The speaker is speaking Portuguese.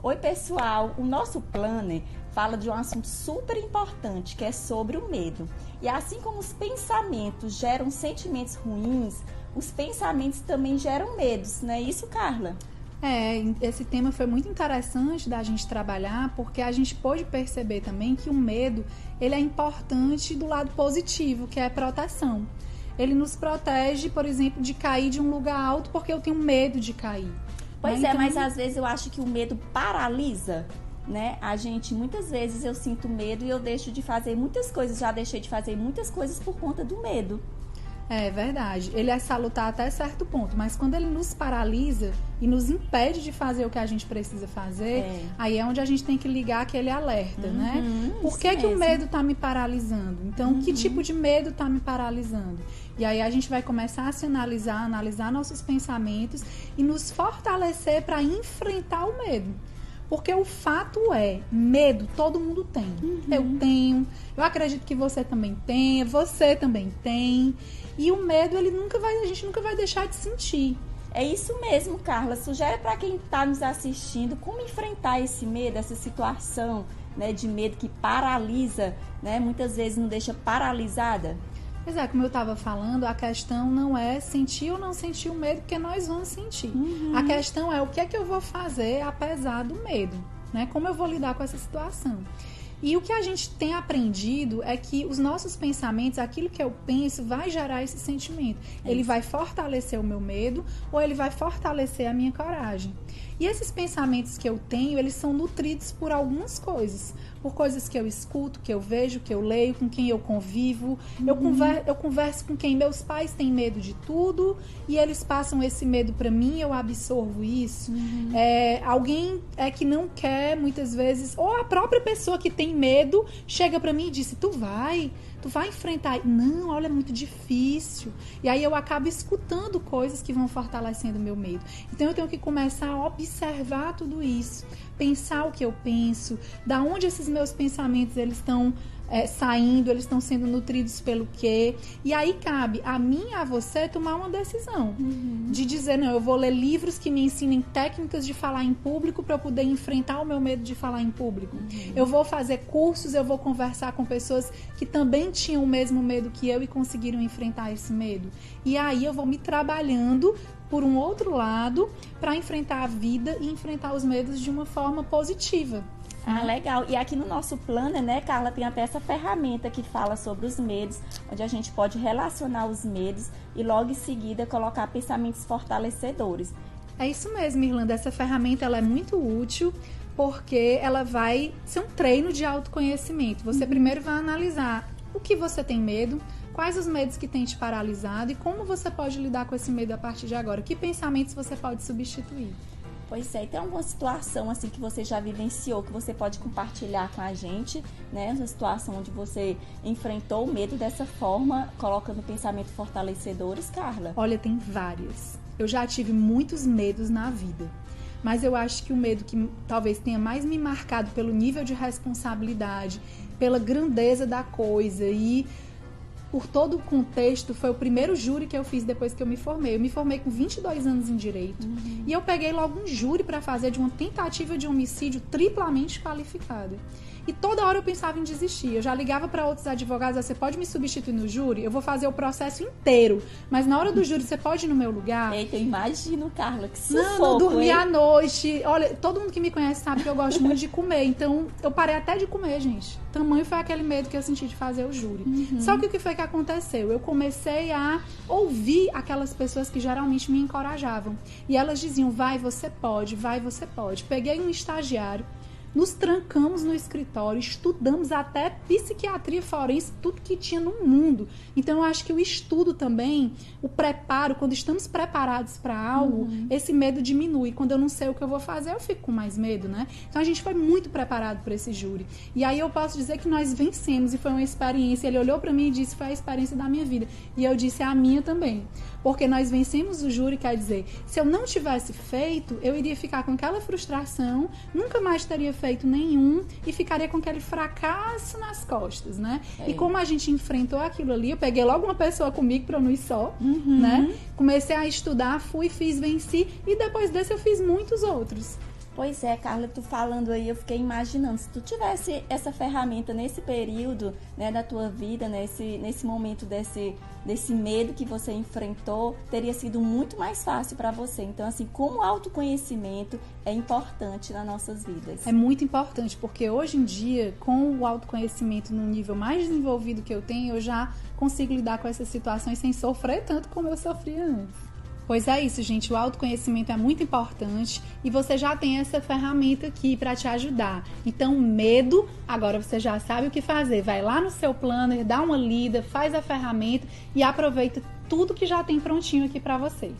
Oi, pessoal! O nosso planner fala de um assunto super importante, que é sobre o medo. E assim como os pensamentos geram sentimentos ruins, os pensamentos também geram medos, não é isso, Carla? Esse tema foi muito interessante da gente trabalhar, porque a gente pôde perceber também que o medo, ele é importante do lado positivo, que é a proteção. Ele nos protege, por exemplo, de cair de um lugar alto, porque eu tenho medo de cair. Pois é, mas às vezes eu acho que o medo paralisa, né? Muitas vezes eu sinto medo e eu deixo de fazer muitas coisas, já deixei de fazer muitas coisas por conta do medo. É verdade, ele é salutar até certo ponto, mas quando ele nos paralisa e nos impede de fazer o que a gente precisa fazer, aí é onde a gente tem que ligar aquele alerta, né? Por que o medo está me paralisando? Então, que tipo de medo está me paralisando? E aí a gente vai começar a se analisar nossos pensamentos e nos fortalecer para enfrentar o medo. Porque o fato é, medo todo mundo tem. Eu tenho, eu acredito que você também tenha, você também tem. E o medo, a gente nunca vai deixar de sentir. É isso mesmo, Carla. Sugere para quem está nos assistindo como enfrentar esse medo, essa situação, né, de medo que paralisa, né, muitas vezes não deixa paralisada. Pois é, como eu estava falando, a questão não é sentir ou não sentir o medo, porque nós vamos sentir. A questão é o que é que eu vou fazer apesar do medo, né? Como eu vou lidar com essa situação. E o que a gente tem aprendido é que os nossos pensamentos, aquilo que eu penso, vai gerar esse sentimento. Ele vai fortalecer o meu medo ou ele vai fortalecer a minha coragem. E esses pensamentos que eu tenho, eles são nutridos por algumas coisas. Por coisas que eu escuto, que eu vejo, que eu leio, com quem eu convivo. Eu converso com quem meus pais têm medo de tudo e eles passam esse medo para mim, eu absorvo isso. Alguém que não quer, muitas vezes, ou a própria pessoa que tem medo chega para mim e diz: tu vai enfrentar. Não, olha, é muito difícil. E aí eu acabo escutando coisas que vão fortalecendo o meu medo. Então eu tenho que começar a observar tudo isso, pensar o que eu penso, da onde esses meus pensamentos eles estão saindo, eles estão sendo nutridos pelo quê. E aí cabe a mim e a você tomar uma decisão de dizer: não, eu vou ler livros que me ensinem técnicas de falar em público para eu poder enfrentar o meu medo de falar em público. Eu vou fazer cursos, eu vou conversar com pessoas que também tinham o mesmo medo que eu e conseguiram enfrentar esse medo. E aí eu vou me trabalhando por um outro lado para enfrentar a vida e enfrentar os medos de uma forma positiva. Ah, legal. E aqui no nosso planner, né, Carla, tem até essa ferramenta que fala sobre os medos, onde a gente pode relacionar os medos e logo em seguida colocar pensamentos fortalecedores. É isso mesmo, Irlanda. Essa ferramenta ela é muito útil porque ela vai ser um treino de autoconhecimento. Você primeiro vai analisar o que você tem medo, quais os medos que têm te paralisado e como você pode lidar com esse medo a partir de agora. Que pensamentos você pode substituir? Pois é, e tem alguma situação assim que você já vivenciou, que você pode compartilhar com a gente, né? Uma situação onde você enfrentou o medo dessa forma, colocando pensamentos fortalecedores, Carla? Olha, tem várias. Eu já tive muitos medos na vida, mas eu acho que o medo que talvez tenha mais me marcado pelo nível de responsabilidade, pela grandeza da coisa e por todo o contexto, foi o primeiro júri que eu fiz depois que eu me formei. Eu me formei com 22 anos em Direito. E eu peguei logo um júri para fazer de uma tentativa de homicídio triplamente qualificada. E toda hora eu pensava em desistir. Eu já ligava para outros advogados: você pode me substituir no júri? Eu vou fazer o processo inteiro. Mas na hora do júri, você pode ir no meu lugar? Eita, eu imagino, Carla, que sufoco. Não dormi à noite. Olha, todo mundo que me conhece sabe que eu gosto muito de comer. Então, eu parei até de comer, gente. Tamanho foi aquele medo que eu senti de fazer o júri. Só que o que foi que aconteceu? Eu comecei a ouvir aquelas pessoas que geralmente me encorajavam. E elas diziam: vai, você pode, vai, você pode. Peguei um estagiário, nos trancamos no escritório, estudamos até psiquiatria forense, tudo que tinha no mundo. Então, eu acho que o estudo também, o preparo, quando estamos preparados para algo, esse medo diminui. Quando eu não sei o que eu vou fazer, eu fico com mais medo, né? Então, a gente foi muito preparado para esse júri. E aí, eu posso dizer que nós vencemos e foi uma experiência. Ele olhou para mim e disse: foi a experiência da minha vida. E eu disse: é a minha também. Porque nós vencemos o júri, quer dizer, se eu não tivesse feito, eu iria ficar com aquela frustração, nunca mais teria feito nenhum e ficaria com aquele fracasso nas costas, né? E como a gente enfrentou aquilo ali, eu peguei logo uma pessoa comigo para eu não ir só, né? Comecei a estudar, fui, fiz, venci e depois desse eu fiz muitos outros. Pois é, Carla, tu falando aí, eu fiquei imaginando, se tu tivesse essa ferramenta nesse período, né, da tua vida, nesse momento desse medo que você enfrentou, teria sido muito mais fácil para você. Então, assim, como o autoconhecimento é importante nas nossas vidas. É muito importante, porque hoje em dia, com o autoconhecimento no nível mais desenvolvido que eu tenho, eu já consigo lidar com essas situações sem sofrer tanto como eu sofria antes. Pois é isso, gente, o autoconhecimento é muito importante e você já tem essa ferramenta aqui para te ajudar. Então, medo, agora você já sabe o que fazer. Vai lá no seu planner, dá uma lida, faz a ferramenta e aproveita tudo que já tem prontinho aqui para você.